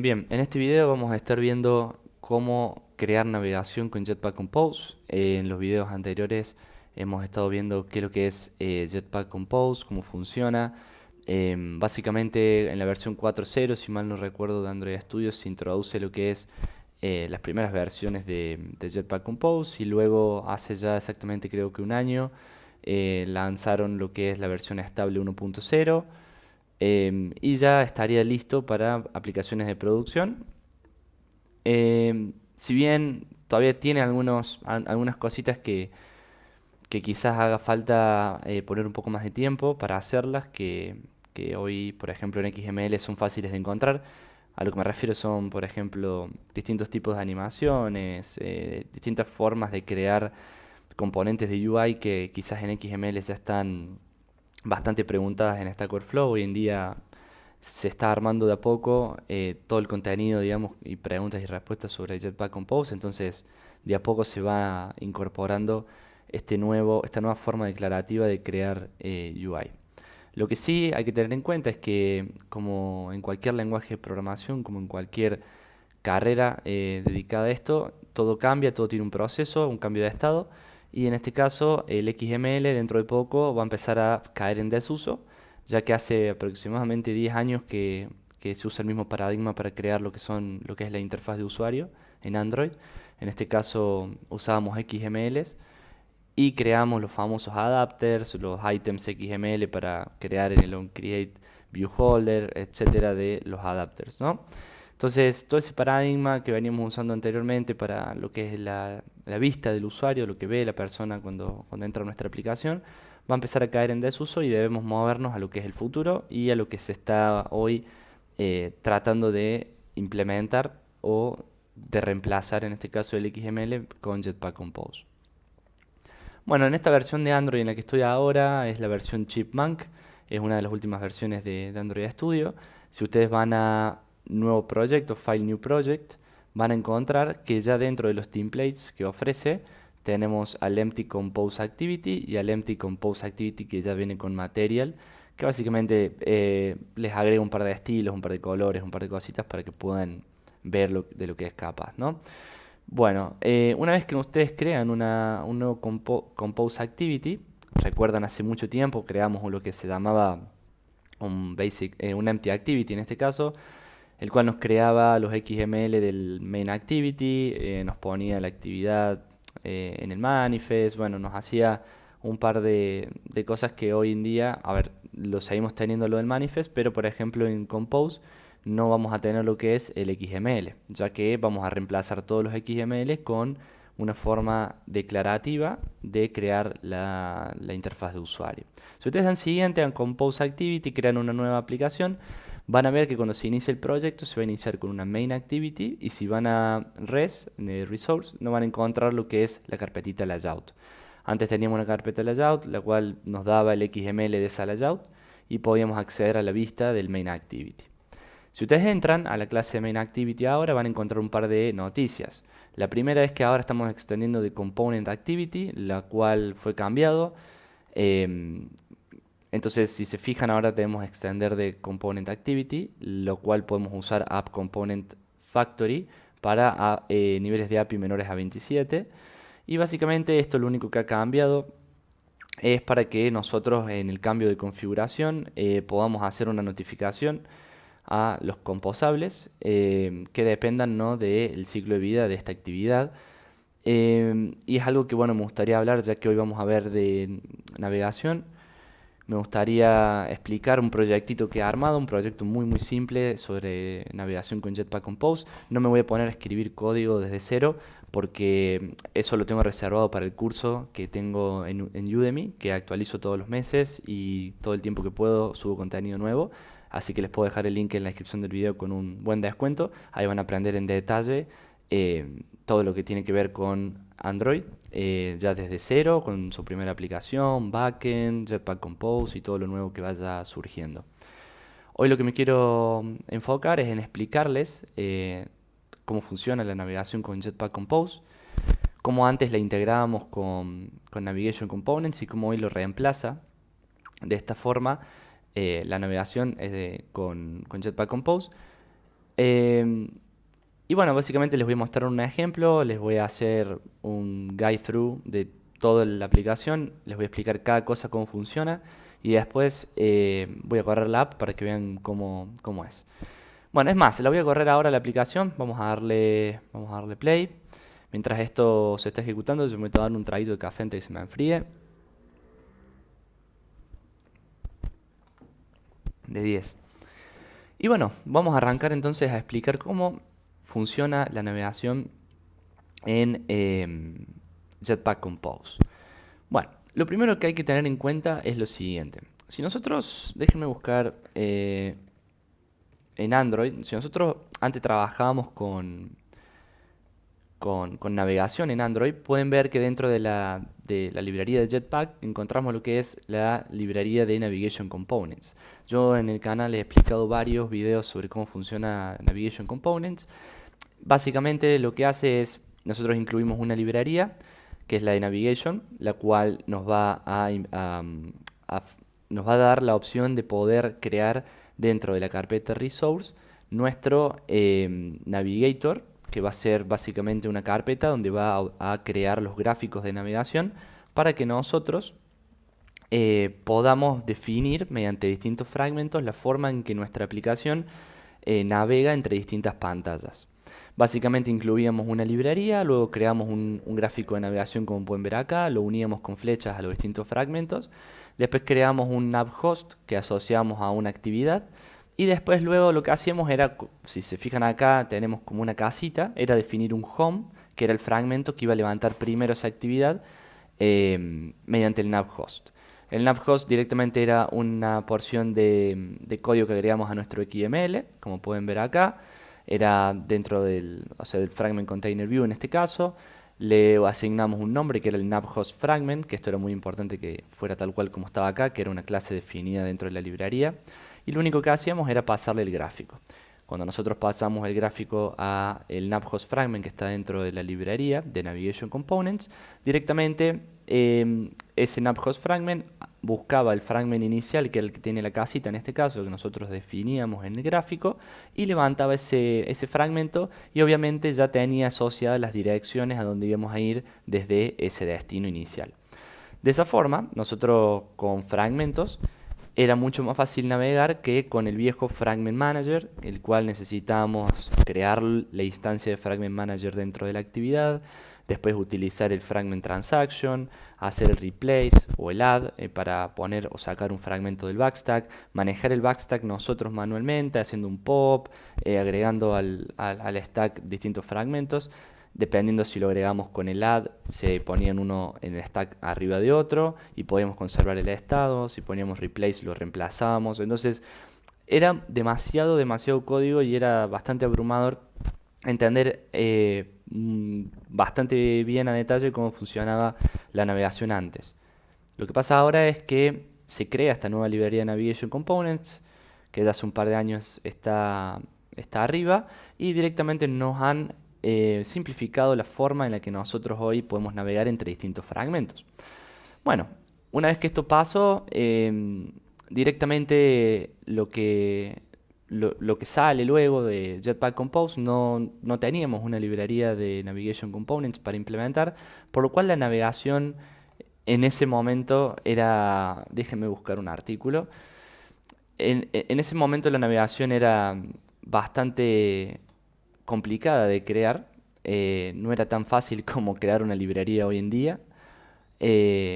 Bien. En este video vamos a estar viendo cómo crear navegación con Jetpack Compose. En los videos anteriores hemos estado viendo qué es lo que es Jetpack Compose, cómo funciona. Básicamente en la versión 4.0, si mal no recuerdo, de Android Studio se introduce lo que es las primeras versiones de Jetpack Compose y luego hace ya exactamente creo que un año lanzaron lo que es la versión estable 1.0. Y ya estaría listo para aplicaciones de producción. Si bien todavía tiene algunas cositas que quizás haga falta poner un poco más de tiempo para hacerlas, que hoy, por ejemplo, en XML son fáciles de encontrar. A lo que me refiero son, por ejemplo, distintos tipos de animaciones, distintas formas de crear componentes de UI que quizás en XML ya están bastante preguntadas en Stack Overflow. Hoy en día se está armando de a poco todo el contenido, digamos, y preguntas y respuestas sobre Jetpack Compose. Entonces, de a poco se va incorporando esta nueva forma declarativa de crear UI. Lo que sí hay que tener en cuenta es que, como en cualquier lenguaje de programación, como en cualquier carrera dedicada a esto, todo cambia, todo tiene un proceso, un cambio de estado. Y en este caso, el XML dentro de poco va a empezar a caer en desuso, ya que hace aproximadamente 10 años que se usa el mismo paradigma para crear lo que es la interfaz de usuario en Android. En este caso usábamos XMLs y creamos los famosos adapters, los items XML para crear en el onCreate viewholder, etcétera, de los adapters, ¿no? Entonces, todo ese paradigma que veníamos usando anteriormente para lo que es la vista del usuario, lo que ve la persona cuando entra a nuestra aplicación, va a empezar a caer en desuso y debemos movernos a lo que es el futuro y a lo que se está hoy tratando de implementar o de reemplazar, en este caso el XML, con Jetpack Compose. Bueno, en esta versión de Android en la que estoy ahora es la versión Chipmunk, es una de las últimas versiones de Android Studio. Si ustedes van a Nuevo Proyecto, File New Project, van a encontrar que ya dentro de los templates que ofrece tenemos al Empty Compose Activity y al Empty Compose Activity que ya viene con Material, que básicamente les agrega un par de estilos, un par de colores, un par de cositas para que puedan ver de lo que es capaz, ¿no? Bueno, una vez que ustedes crean un nuevo Compose Activity, recuerdan hace mucho tiempo creamos lo que se llamaba un Empty Activity en este caso, el cual nos creaba los XML del Main Activity, nos ponía la actividad en el manifest, bueno, nos hacía un par de cosas que hoy en día, a ver, lo seguimos teniendo lo del manifest, pero por ejemplo en Compose no vamos a tener lo que es el XML, ya que vamos a reemplazar todos los XML con una forma declarativa de crear la interfaz de usuario. Si ustedes dan siguiente a Compose Activity, crean una nueva aplicación, van a ver que cuando se inicia el proyecto se va a iniciar con una main activity y si van a resource, no van a encontrar lo que es la carpetita layout. Antes teníamos una carpeta layout, la cual nos daba el XML de esa layout y podíamos acceder a la vista del main activity. Si ustedes entran a la clase main activity ahora van a encontrar un par de noticias. La primera es que ahora estamos extendiendo de component activity, la cual fue cambiado. Em, entonces, si se fijan, ahora debemos extender de Component Activity, lo cual podemos usar App Component Factory para niveles de API menores a 27. Y básicamente esto lo único que ha cambiado es para que nosotros en el cambio de configuración podamos hacer una notificación a los composables que dependan, ¿no?, del ciclo de vida de esta actividad. Y es algo que bueno, me gustaría hablar ya que hoy vamos a ver de navegación. Me gustaría explicar un proyectito que he armado, un proyecto muy simple sobre navegación con Jetpack Compose. No me voy a poner a escribir código desde cero porque eso lo tengo reservado para el curso que tengo en Udemy, que actualizo todos los meses y todo el tiempo que puedo subo contenido nuevo. Así que les puedo dejar el link en la descripción del video con un buen descuento. Ahí van a aprender en detalle todo lo que tiene que ver con Android, ya desde cero, con su primera aplicación, backend, Jetpack Compose y todo lo nuevo que vaya surgiendo. Hoy lo que me quiero enfocar es en explicarles cómo funciona la navegación con Jetpack Compose, cómo antes la integrábamos con Navigation Components y cómo hoy lo reemplaza. De esta forma, la navegación es con Jetpack Compose. Em, y bueno, básicamente les voy a mostrar un ejemplo, les voy a hacer un guide through de toda la aplicación, les voy a explicar cada cosa cómo funciona y después voy a correr la app para que vean cómo es. Bueno, es más, la voy a correr ahora la aplicación, vamos a darle play. Mientras esto se está ejecutando, yo me voy a tomar un traguito de café antes de que se me enfríe. De 10. Y bueno, vamos a arrancar entonces a explicar cómo funciona la navegación en Jetpack Compose. Bueno, lo primero que hay que tener en cuenta es lo siguiente. Si nosotros, déjenme buscar en Android, si nosotros antes trabajábamos con navegación en Android, pueden ver que dentro de la librería de Jetpack encontramos lo que es la librería de Navigation Components. Yo en el canal he explicado varios videos sobre cómo funciona Navigation Components. Básicamente lo que hace es, nosotros incluimos una librería, que es la de Navigation, la cual nos va a dar la opción de poder crear dentro de la carpeta Resource nuestro Navigator, que va a ser básicamente una carpeta donde va a crear los gráficos de navegación para que nosotros podamos definir mediante distintos fragmentos la forma en que nuestra aplicación navega entre distintas pantallas. Básicamente incluíamos una librería, luego creamos un gráfico de navegación como pueden ver acá, lo uníamos con flechas a los distintos fragmentos, después creamos un nav host que asociamos a una actividad y después luego lo que hacíamos era, si se fijan acá tenemos como una casita, era definir un home, que era el fragmento que iba a levantar primero esa actividad mediante el nav host. El nav host directamente era una porción de código que agregamos a nuestro XML, como pueden ver acá. Era dentro o sea, del fragment container view en este caso. Le asignamos un nombre que era el nav host fragment, que esto era muy importante que fuera tal cual como estaba acá, que era una clase definida dentro de la librería. Y lo único que hacíamos era pasarle el gráfico. Cuando nosotros pasamos el gráfico a el navhost fragment que está dentro de la librería de Navigation Components, directamente ese navhost fragment buscaba el fragment inicial, que era el que tiene la casita en este caso, que nosotros definíamos en el gráfico, y levantaba ese fragmento y obviamente ya tenía asociadas las direcciones a donde íbamos a ir desde ese destino inicial. De esa forma, nosotros con fragmentos era mucho más fácil navegar que con el viejo Fragment Manager, el cual necesitábamos crear la instancia de Fragment Manager dentro de la actividad, después utilizar el Fragment Transaction, hacer el replace o el add para poner o sacar un fragmento del backstack, manejar el backstack nosotros manualmente, haciendo un pop, agregando al stack distintos fragmentos. Dependiendo si lo agregamos con el add, se ponían uno en el stack arriba de otro y podíamos conservar el estado. Si poníamos replace, lo reemplazábamos. Entonces, era demasiado código y era bastante abrumador entender bastante bien a detalle cómo funcionaba la navegación antes. Lo que pasa ahora es que se crea esta nueva librería de Navigation Components, que ya hace un par de años está arriba, y directamente nos han simplificado la forma en la que nosotros hoy podemos navegar entre distintos fragmentos. Bueno, una vez que esto pasó, directamente lo que sale luego de Jetpack Compose no teníamos una librería de Navigation Components para implementar, por lo cual la navegación en ese momento era, déjenme buscar un artículo, en ese momento la navegación era bastante complicada de crear, no era tan fácil como crear una librería hoy en día.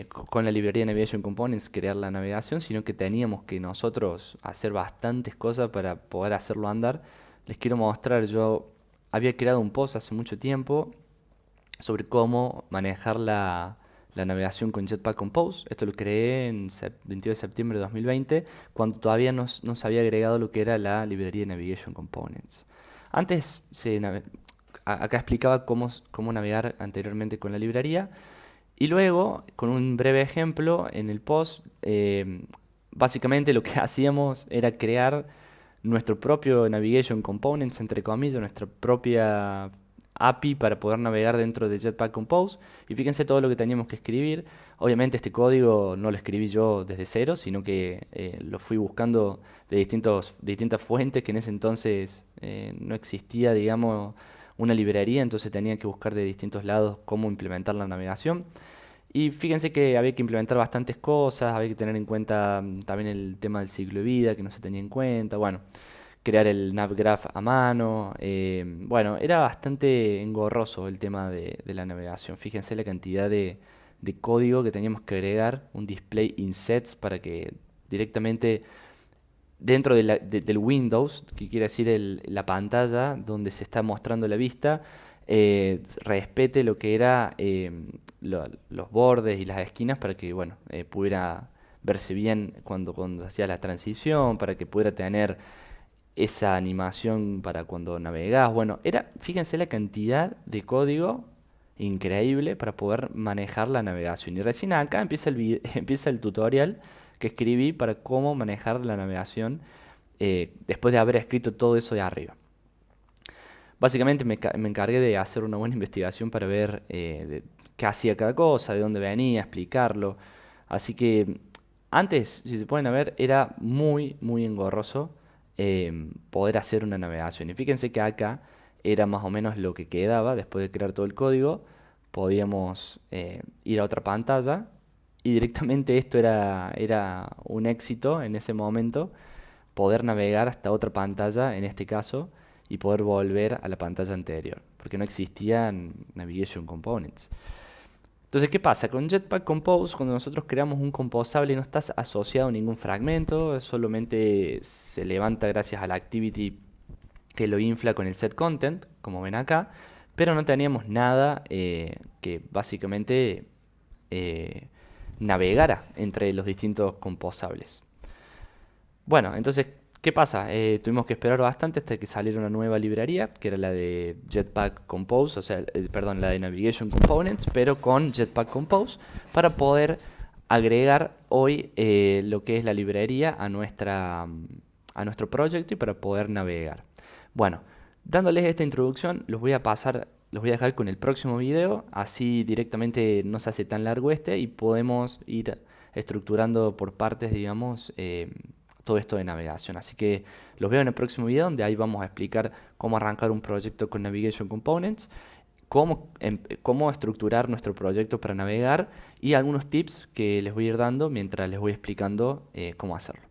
Con la librería de Navigation Components crear la navegación, sino que teníamos que nosotros hacer bastantes cosas para poder hacerlo andar. Les quiero mostrar, yo había creado un post hace mucho tiempo sobre cómo manejar la navegación con Jetpack Compose. Esto lo creé en 22 de septiembre de 2020, cuando todavía no se había agregado lo que era la librería de Navigation Components. Antes acá explicaba cómo navegar anteriormente con la librería. Y luego, con un breve ejemplo en el post, básicamente lo que hacíamos era crear nuestro propio Navigation Components, entre comillas, nuestra propia API para poder navegar dentro de Jetpack Compose. Y fíjense todo lo que teníamos que escribir. Obviamente este código no lo escribí yo desde cero, sino que lo fui buscando de distintas fuentes que en ese entonces no existía, digamos, una librería, entonces tenía que buscar de distintos lados cómo implementar la navegación. Y fíjense que había que implementar bastantes cosas, había que tener en cuenta también el tema del ciclo de vida que no se tenía en cuenta, bueno, crear el NavGraph a mano, bueno, era bastante engorroso el tema de la navegación. Fíjense la cantidad de código que teníamos que agregar, un display insets para que directamente dentro del Windows, que quiere decir la pantalla donde se está mostrando la vista, respete lo que era los bordes y las esquinas para que, bueno, pudiera verse bien cuando se hacía la transición, para que pudiera tener esa animación para cuando navegás. Bueno, fíjense la cantidad de código increíble para poder manejar la navegación. Y recién acá empieza empieza el tutorial que escribí para cómo manejar la navegación después de haber escrito todo eso de arriba. Básicamente me encargué de hacer una buena investigación para ver qué hacía cada cosa, de dónde venía, explicarlo. Así que antes, si se pueden ver, era muy engorroso poder hacer una navegación. Y fíjense que acá era más o menos lo que quedaba después de crear todo el código. Podíamos ir a otra pantalla y directamente esto era un éxito en ese momento, poder navegar hasta otra pantalla, en este caso, y poder volver a la pantalla anterior, porque no existían Navigation Components. Entonces, ¿qué pasa? Con Jetpack Compose, cuando nosotros creamos un composable, no está asociado a ningún fragmento, solamente se levanta gracias a la activity que lo infla con el set content, como ven acá, pero no teníamos nada que básicamente navegara entre los distintos composables. Bueno, entonces, ¿qué pasa? Tuvimos que esperar bastante hasta que saliera una nueva librería, que era la de Jetpack Compose, o sea, perdón, la de Navigation Components, pero con Jetpack Compose, para poder agregar hoy lo que es la librería a nuestro proyecto y para poder navegar. Bueno, dándoles esta introducción, los voy a dejar con el próximo video, así directamente no se hace tan largo y podemos ir estructurando por partes, digamos, todo esto de navegación. Así que los veo en el próximo video, donde ahí vamos a explicar cómo arrancar un proyecto con Navigation Components, cómo estructurar nuestro proyecto para navegar y algunos tips que les voy a ir dando mientras les voy explicando cómo hacerlo.